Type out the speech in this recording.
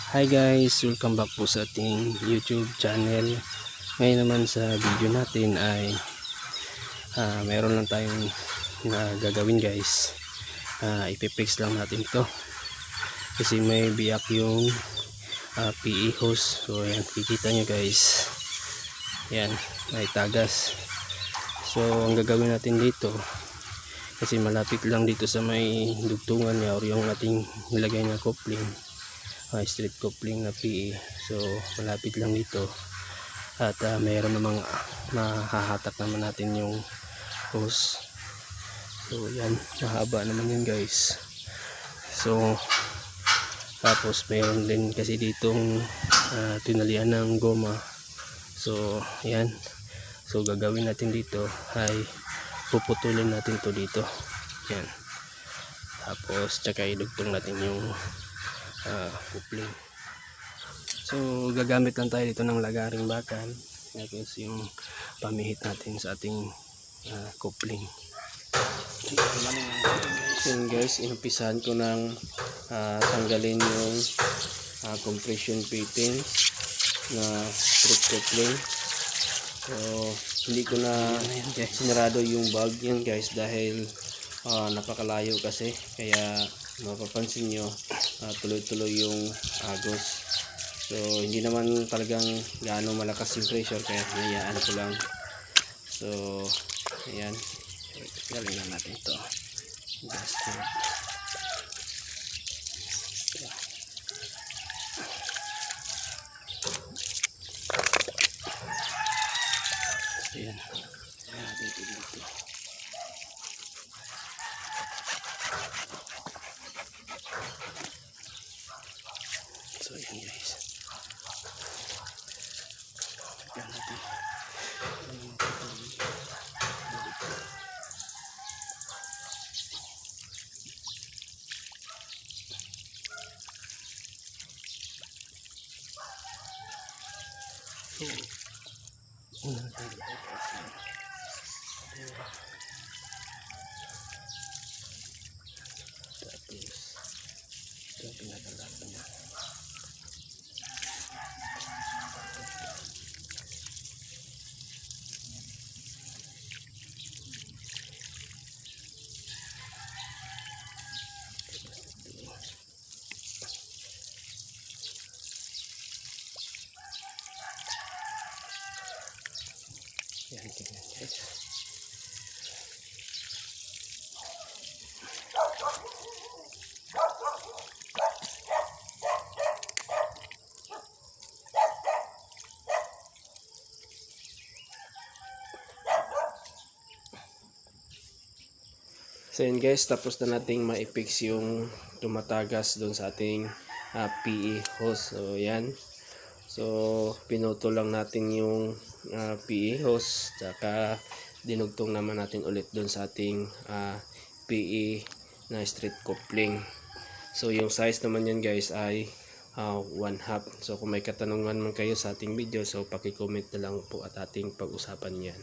Hi guys, welcome back po sa ating YouTube channel. Ngayon naman sa video natin ay mayroon lang tayong gagawin guys. Ipipix lang natin ito kasi may biyak yung PE hose. So ayan, kikita nyo guys, yan, may tagas. So ang gagawin natin dito, kasi malapit lang dito sa may dugtungan niya or yung ating nilagay na coupling, street coupling na PE. So malapit lang dito at mayroon namang mahahatak naman natin yung hose. So yan, mahaba naman yun guys. So tapos mayroon din kasi ditong tinalian ng goma. So yan, so gagawin natin dito ay puputulin natin to dito, yan. Tapos tsaka idugtong natin yung coupling. So gagamit lang tayo dito ng lagaring bakal, tapos yung pamihit natin sa ating coupling. So guys, inumpisahan ko ng tanggalin yung compression fitting na strip coupling. So hindi ko na sinarado yung valve yan guys, dahil napakalayo kasi, kaya mapapansin nyo tuloy-tuloy yung agos. So hindi naman talagang gaano malakas yung pressure, kaya hinayaan ko lang. So ayan, galing lang natin ito. Ayan, dito. So ayan guys, ayan natin. Yan, tingnan guys. So yun guys, tapos na nating ma-fix yung tumatagas doon sa ating PE hose. So yan, so pinutol lang natin yung PE hose, tsaka dinugtong naman natin ulit doon sa ating PE na street coupling. So yung size naman yan guys ay 1/2. So kung may katanungan man kayo sa ating video, so paki-comment na lang po at ating pag-usapan yan.